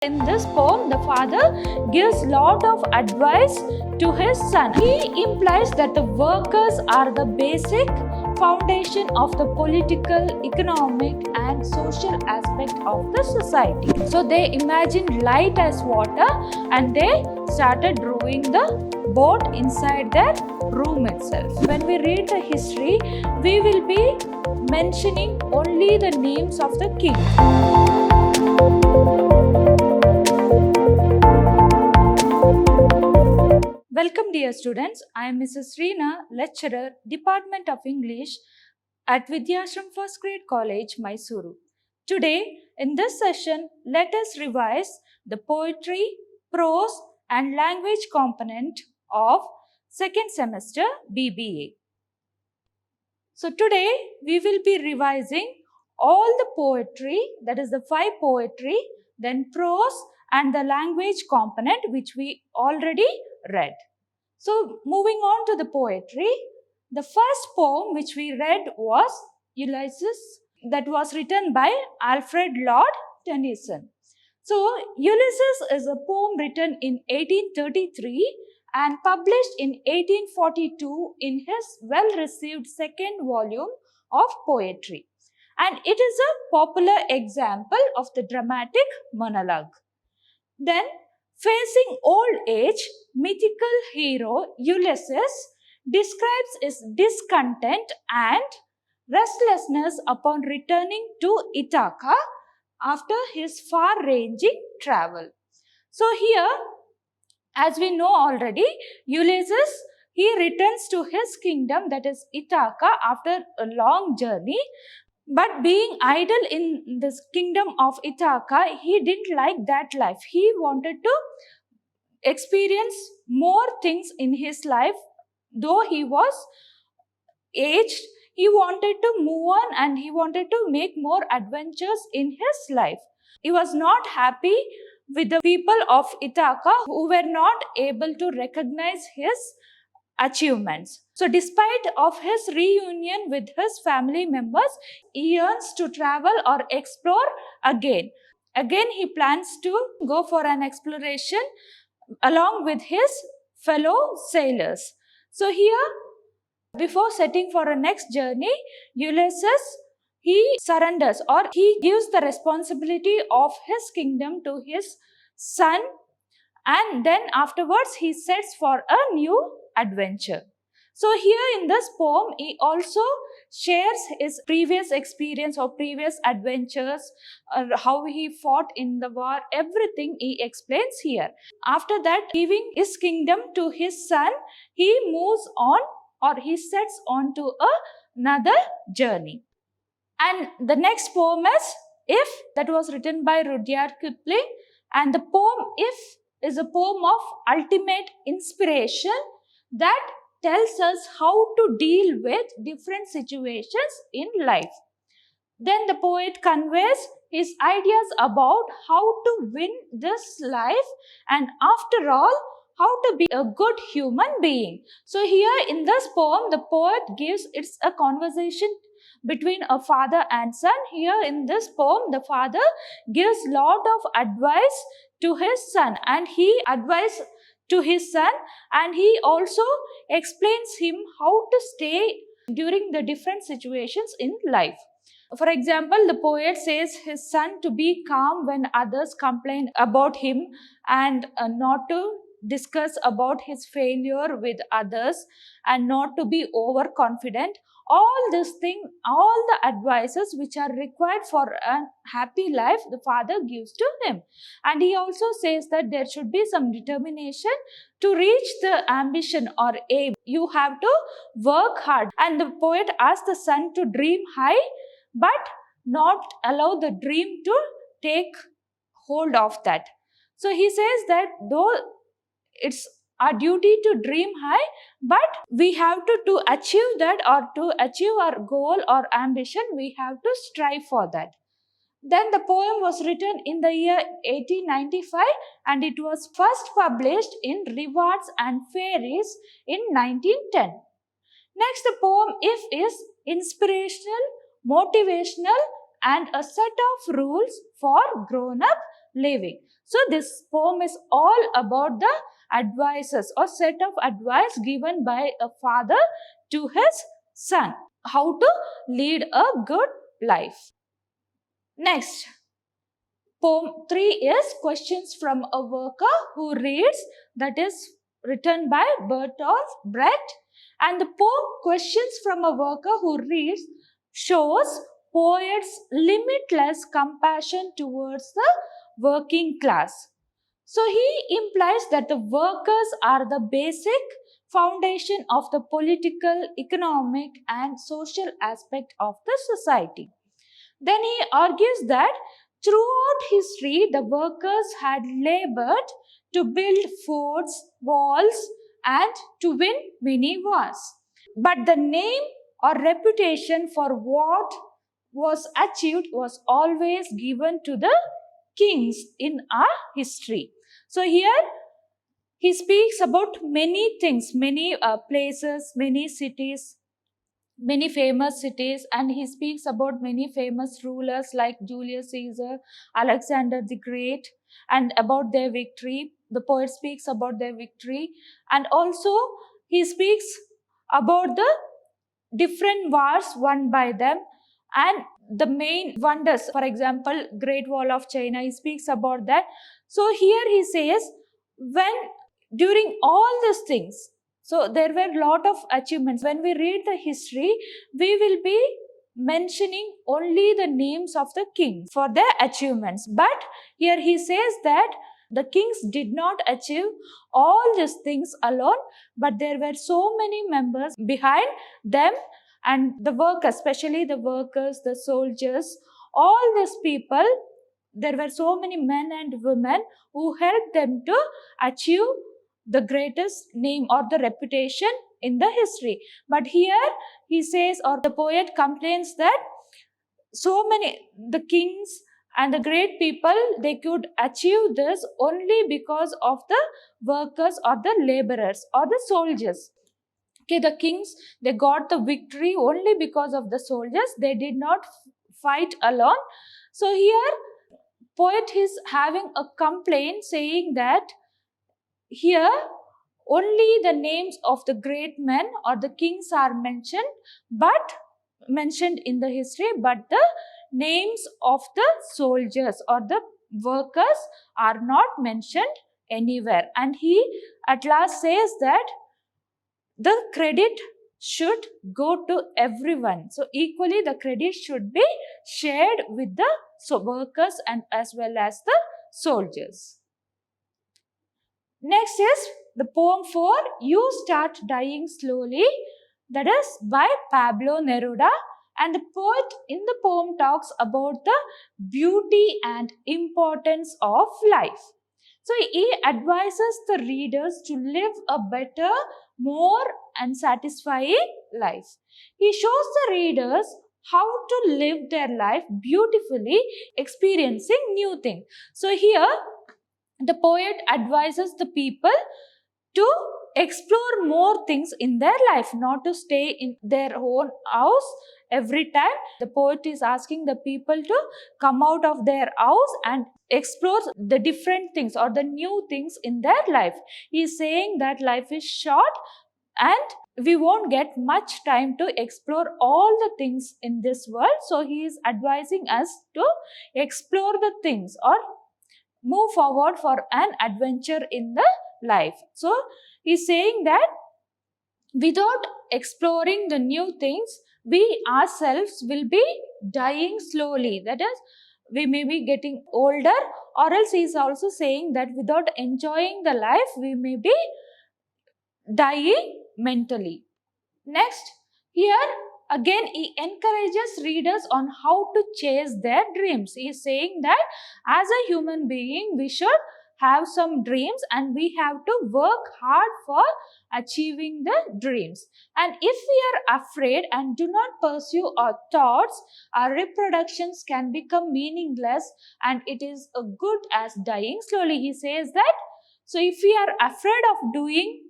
In this poem, the father gives lot of advice to his son. He implies that the workers are the basic foundation of the political, economic and social aspect of the society. So they imagined light as water and they started rowing the boat inside their room itself. When we read the history, we will be mentioning only the names of the king. Welcome dear students, I am Mrs. Reena, lecturer, Department of English at Vidhyaashram First Grade College, Mysuru. Today, in this session, let us revise the poetry, prose and language component of second semester B.B.A. So today, we will be revising all the poetry, that is the 5 poetry, then prose and the language component which we already read. So moving on to the poetry, the first poem which we read was Ulysses, that was written by ALFRED Lord Tennyson. So Ulysses is a poem written in 1833 and published in 1842 in his well-received second volume of poetry. And it is a popular example of the dramatic monologue. Then, facing old age, mythical hero Ulysses describes his discontent and restlessness upon returning to Ithaca after his far-ranging travel. So here, as we know already, Ulysses, he returns to his kingdom, that is Ithaca, after a long journey. But being idle in this kingdom of Ithaca, he didn't like that life. He wanted to experience more things in his life. Though he was aged, he wanted to move on and he wanted to make more adventures in his life. He was not happy with the people of Ithaca who were not able to recognize his achievements. So despite of his reunion with his family members, he yearns to travel or explore again. Again, he plans to go for an exploration along with his fellow sailors. So here, before setting for a next journey, Ulysses, he surrenders or he gives the responsibility of his kingdom to his son, and then afterwards he sets for a new adventure. So here in this poem, he also shares his previous experience or previous adventures, how he fought in the war, everything he explains here. After that, giving his kingdom to his son, he moves on or he sets on to another journey. And the next poem is If, that was written by Rudyard Kipling, and the poem If is a poem of ultimate inspiration that tells us how to deal with different situations in life. Then the poet conveys his ideas about how to win this life and after all, how to be a good human being. So here in this poem, the poet gives it's a conversation between a father and son. Here in this poem, the father gives lot of advice to his son and he advises to his son and he also explains him how to stay during the different situations in life. For example, the poet says his son to be calm when others complain about him and not to discuss about his failure with others and not to be overconfident. All this thing, all the advices which are required for a happy life, the father gives to him. And he also says that there should be some determination to reach the ambition or aim. You have to work hard. And the poet asks the son to dream high, but not allow the dream to take hold of that. So he says that though it's our duty to dream high, but we have to achieve that or to achieve our goal or ambition, we have to strive for that. Then the poem was written in the year 1895 and it was first published in Rewards and Fairies in 1910. Next, the poem If is inspirational, motivational and a set of rules for grown-up living. So this poem is all about the advices or set of advice given by a father to his son, how to lead a good life. Next, poem 3 is Questions from a Worker Who Reads, that is written by Bertolt Brecht. And the poem Questions from a Worker Who Reads shows poet's limitless compassion towards the working class. So he implies that the workers are the basic foundation of the political, economic, and social aspect of the society. Then he argues that throughout history, the workers had labored to build forts, walls, and to win many wars. But the name or reputation for what was achieved was always given to the kings in our history. So here he speaks about many things, many places, many cities, many famous cities, and he speaks about many famous rulers like Julius Caesar, Alexander the Great, and about their victory. The poet speaks about their victory, and also he speaks about the different wars won by them and the main wonders. For example, Great Wall of China, he speaks about that. So here he says, when during all these things, so there were a lot of achievements. When we read the history, we will be mentioning only the names of the kings for their achievements. But here he says that the kings did not achieve all these things alone, but there were so many members behind them, and the workers, especially the workers, the soldiers, all these people, there were so many men and women who helped them to achieve the greatest name or the reputation in the history. But here he says, or the poet complains that so many, the kings and the great people, they could achieve this only because of the workers or the laborers or the soldiers. Okay, the kings, they got the victory only because of the soldiers. They did not fight alone. So here poet is having a complaint saying that here only the names of the great men or the kings are mentioned in the history, but the names of the soldiers or the workers are not mentioned anywhere. And he at last says that the credit should go to everyone. So equally the credit should be shared with the workers and as well as the soldiers. Next is the poem 4, You Start Dying Slowly, that is by Pablo Neruda. And the poet in the poem talks about the beauty and importance of life. So he advises the readers to live a better, more and satisfying life. He shows the readers how to live their life beautifully, experiencing new things. So here the poet advises the people to explore more things in their life, not to stay in their own house every time. The poet is asking the people to come out of their house and explore the different things or the new things in their life. He is saying that life is short and we won't get much time to explore all the things in this world. So he is advising us to explore the things or move forward for an adventure in the life. So he's saying that without exploring the new things, we ourselves will be dying slowly. That is, we may be getting older, or else he's also saying that without enjoying the life, we may be dying mentally. Next, here again he encourages readers on how to chase their dreams. He is saying that as a human being, we should have some dreams and we have to work hard for achieving the dreams. And if we are afraid and do not pursue our thoughts, our reproductions can become meaningless and it is as good as dying slowly. He says that, so if we are afraid of doing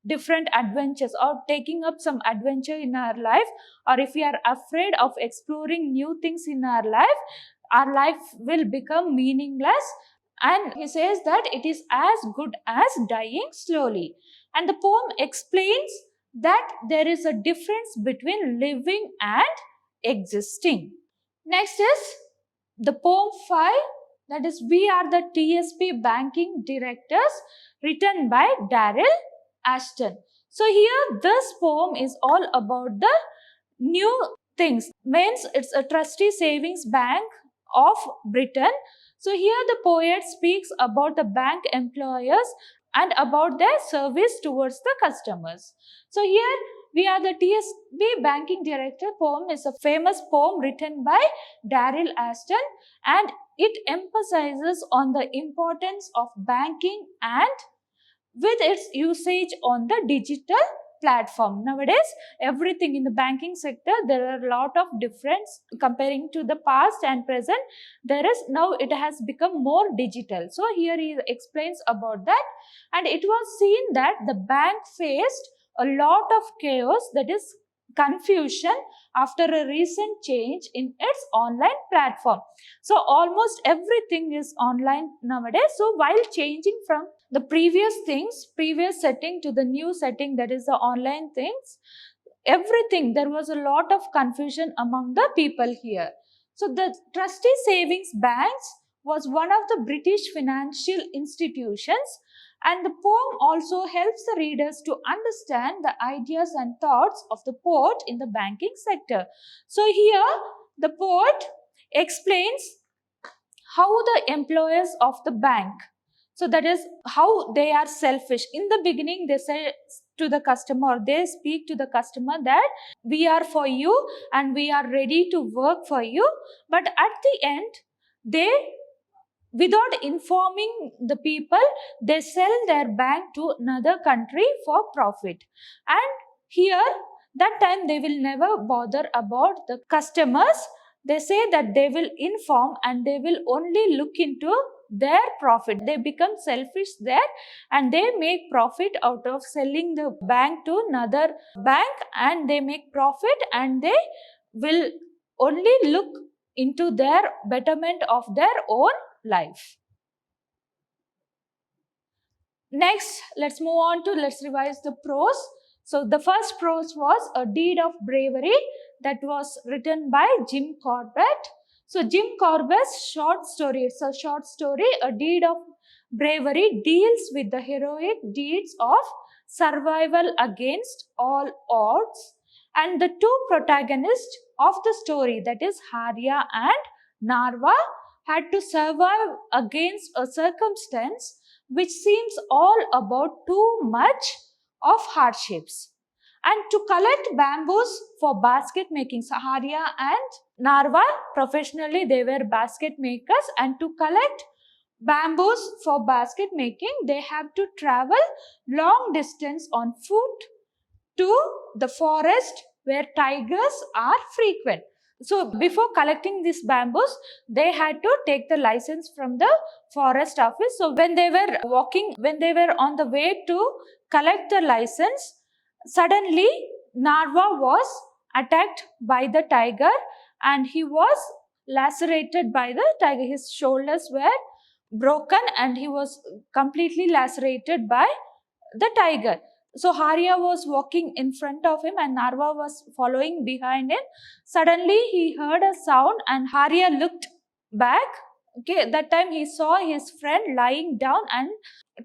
different adventures or taking up some adventure in our life, or if we are afraid of exploring new things in our life will become meaningless And he says that it is as good as dying slowly. And the poem explains that there is a difference between living and existing. Next is the poem 5, that is We Are the TSP Banking Directors, written by DARRYL ASHTON. So here this poem is all about the new things. Means it's a trustee savings bank of Britain. So here the poet speaks about the bank employers and about their service towards the customers. So here We Are the TSB Banking Director poem is a famous poem written by DARRYL ASHTON, and it emphasizes on the importance of banking and with its usage on the digital platform. Nowadays, everything in the banking sector, there are a lot of difference comparing to the past and present. There is now it has become more digital. So here he explains about that, and it was seen that the bank faced a lot of chaos, that is confusion, after a recent change in its online platform. So almost everything is online nowadays. So while changing from the previous setting to the new setting, that is the online things, everything, there was a lot of confusion among the people here. So the trustee savings banks was one of the British financial institutions, and the poem also helps the readers to understand the ideas and thoughts of the poet in the banking sector. So here the poet explains how the employers of the bank, so that is how they are selfish. In the beginning, they say to the customer, they speak to the customer that we are for you and we are ready to work for you. But at the end, they, without informing the people, they sell their bank to another country for profit. And here, that time they will never bother about the customers. They say that they will inform and they will only look into their profit. They become selfish there and they make profit out of selling the bank to another bank, and they make profit and they will only look into their betterment of their own life. Next, let's move on to, let's revise the prose. So the first prose was A Deed of Bravery, that was written by Jim Corbett. So Jim Corbett's short story, it's a short story, A Deed of Bravery, deals with the heroic deeds of survival against all odds. And the two protagonists of the story, that is Harya and Narva, had to survive against a circumstance which seems all about too much of hardships. And to collect bamboos for basket making, Harya and Narva, professionally they were basket makers, and to collect bamboos for basket making, they have to travel long distance on foot to the forest where tigers are frequent. So before collecting these bamboos, they had to take the license from the forest office. So when they were walking, when they were on the way to collect the license, suddenly Narva was attacked by the tiger and he was lacerated by the tiger. His shoulders were broken and he was completely lacerated by the tiger. So Harya was walking in front of him and Narva was following behind him. Suddenly he heard a sound and Harya looked back. Okay, that time he saw his friend lying down and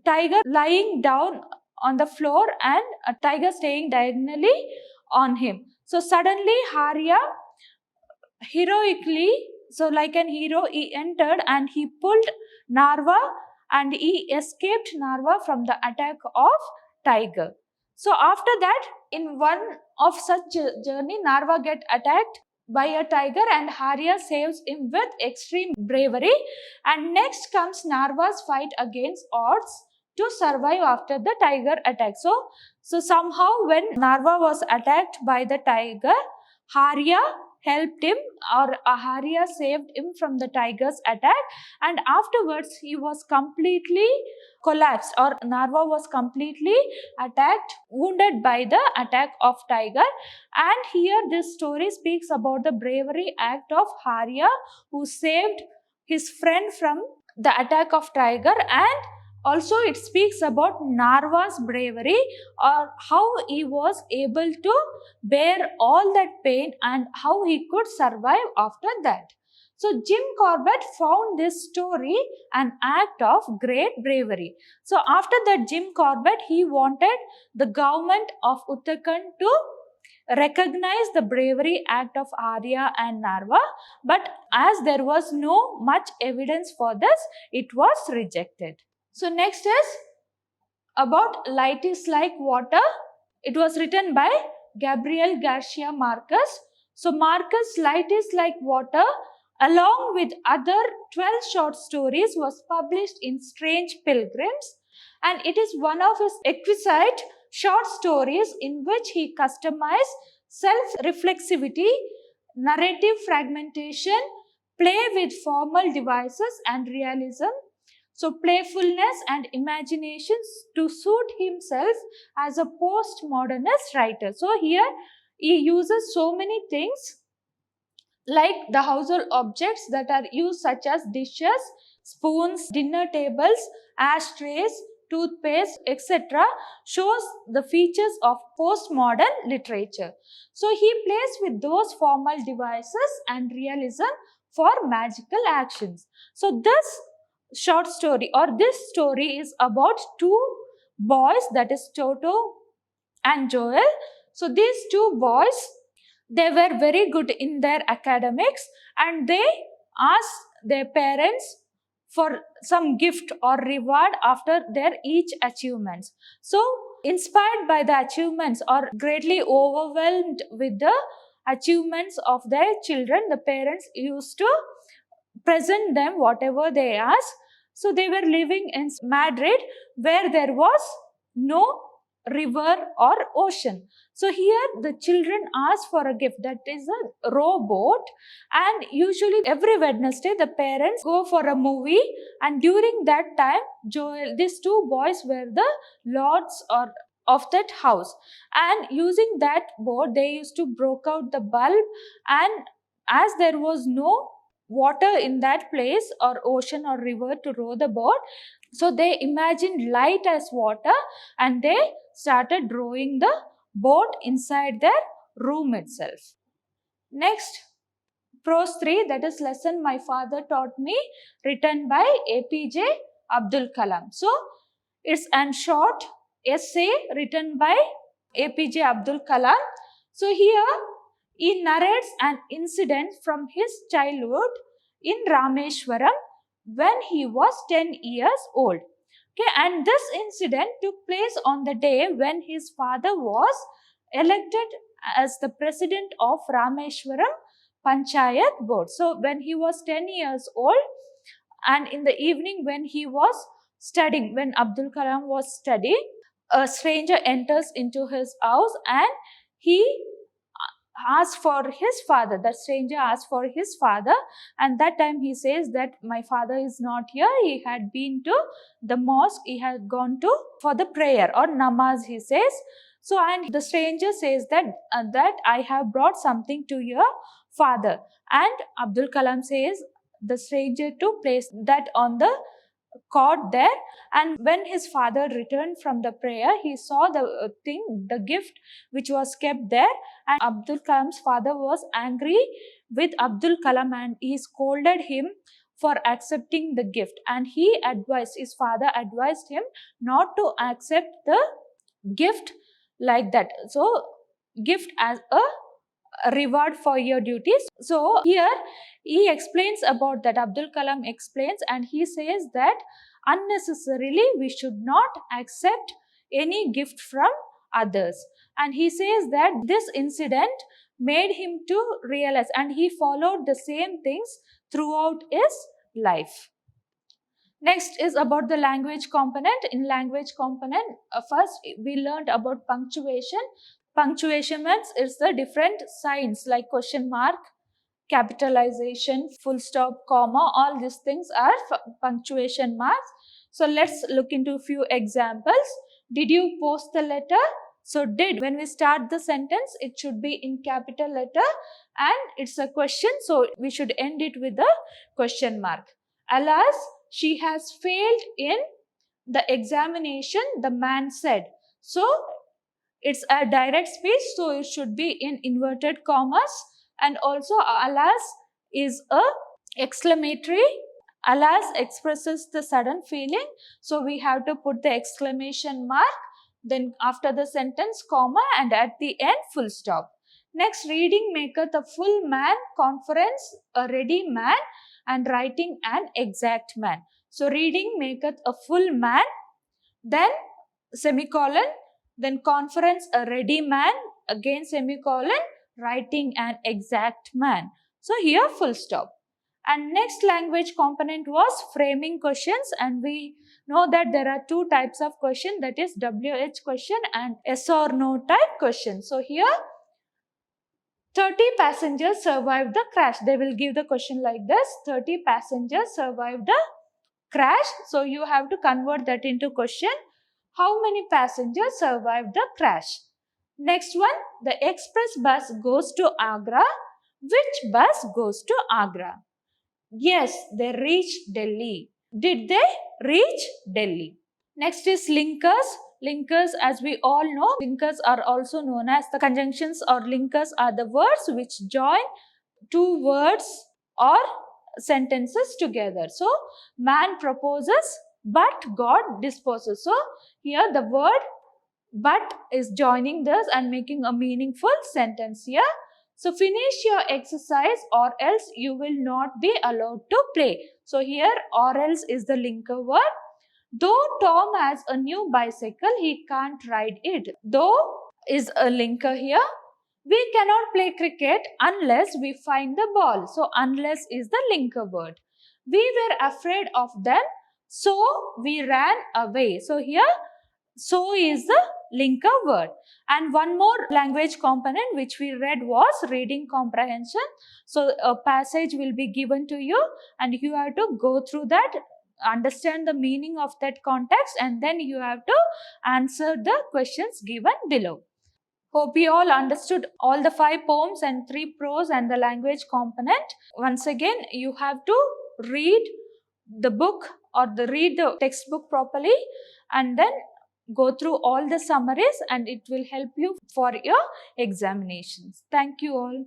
tiger lying down on the floor and a tiger staying diagonally on him. So suddenly Harya heroically, so like an hero, he entered and he pulled Narva and he escaped Narva from the attack of tiger. So after that, in one of such journey, Narva get attacked by a tiger and Harya saves him with extreme bravery. And next comes Narva's fight against odds to survive after the tiger attack. So somehow when Narva was attacked by the tiger, Harya helped him, or Harya saved him from the tiger's attack, and afterwards he was completely collapsed, or Narva was completely attacked, wounded by the attack of tiger. And here this story speaks about the bravery act of Harya, who saved his friend from the attack of tiger, and also it speaks about Narva's bravery, or how he was able to bear all that pain and how he could survive after that. So Jim Corbett found this story an act of great bravery. So after that, Jim Corbett, he wanted the government of Uttarakhand to recognize the bravery act of Arya and Narva, but as there was no much evidence for this, it was rejected. So next is about Light is Like Water. It was written by Gabriel Garcia Marquez. So Marquez' Light is Like Water, along with other 12 short stories, was published in Strange Pilgrims, and it is one of his exquisite short stories in which he customized self-reflexivity, narrative fragmentation, play with formal devices and realism, so playfulness and imaginations to suit himself as a postmodernist writer. So here he uses so many things like the household objects that are used, such as dishes, spoons, dinner tables, ashtrays, toothpaste, etc., shows the features of postmodern literature. So he plays with those formal devices and realism for magical actions. So this short story, or this story, is about two boys, that is Toto and Joel. So these two boys, they were very good in their academics, and they asked their parents for some gift or reward after their each achievements. So inspired by the achievements, or greatly overwhelmed with the achievements of their children, the parents used to present them whatever they asked. So they were living in Madrid, where there was no river or ocean. So here the children ask for a gift, that is a rowboat, and usually every Wednesday the parents go for a movie, and during that time these two boys were the lords or of that house, and using that boat they used to broke out the bulb, and as there was no water in that place, or ocean or river, to row the boat, so they imagined light as water, and they started rowing the boat inside their room itself. Next, Prose 3, that is Lesson My Father Taught Me, written by A.P.J. Abdul Kalam. So it's a short essay written by A.P.J. Abdul Kalam. So here he narrates an incident from his childhood in Rameshwaram when he was 10 years old. Okay, and this incident took place on the day when his father was elected as the president of Rameshwaram Panchayat Board. So when he was 10 years old, and in the evening when he was studying, when Abdul Kalam was studying, a stranger enters into his house, and he asked for his father. The stranger asked for his father, and that time he says that my father is not here. He had been to the mosque. He had gone to for the prayer or namaz, he says. So, and the stranger says that I have brought something to your father, and Abdul Kalam says the stranger to place that on the cot there, and when his father returned from the prayer, he saw the gift which was kept there, and Abdul Kalam's father was angry with Abdul Kalam, and he scolded him for accepting the gift, and his father advised him not to accept the gift like that. So gift as a reward for your duties. So here he explains about that. Abdul Kalam explains, and he says that unnecessarily we should not accept any gift from others, and he says that this incident made him to realize, and he followed the same things throughout his life. Next is about the language component. In language component, first we learned about punctuation. Punctuation means it's the different signs like question mark, capitalization, full stop, comma, all these things are punctuation marks. So let's look into a few examples. Did you post the letter? So did, when we start the sentence, it should be in capital letter, and it's a question, so we should end it with a question mark. Alas, she has failed in the examination, the man said. So it's a direct speech, so it should be in inverted commas. And also alas is a exclamatory. Alas expresses the sudden feeling, so we have to put the exclamation mark, then after the sentence comma, and at the end full stop. Next, reading maketh a full man, conference a ready man, and writing an exact man. So reading maketh a full man, then semicolon, then conference a ready man, again semicolon, writing an exact man. So here full stop. And next language component was framing questions, and we know that there are two types of question, that is WH question and yes or no type question. So here 30 passengers survived the crash. They will give the question like this: 30 passengers survived the crash. So you have to convert that into question. How many passengers survived the crash? Next one, the express bus goes to Agra. Which bus goes to Agra? Yes, they reached Delhi. Did they reach Delhi? Next is linkers. Linkers, as we all know, linkers are also known as the conjunctions, or linkers are the words which join two words or sentences together. So, man proposes, but God disposes. So, here the word but is joining this and making a meaningful sentence here. So, finish your exercise or else you will not be allowed to play. So, here or else is the linker word. Though Tom has a new bicycle, he can't ride it. Though is a linker here. We cannot play cricket unless we find the ball. So, unless is the linker word. We were afraid of them, so we ran away. So, here, so is the linker word. And one more language component which we read was reading comprehension. So, a passage will be given to you and you have to go through that, understand the meaning of that context, and then you have to answer the questions given below. Hope you all understood all the 5 poems and 3 prose and the language component. Once again, you have to read the book or read the textbook properly and then go through all the summaries, and it will help you for your examinations. Thank you all.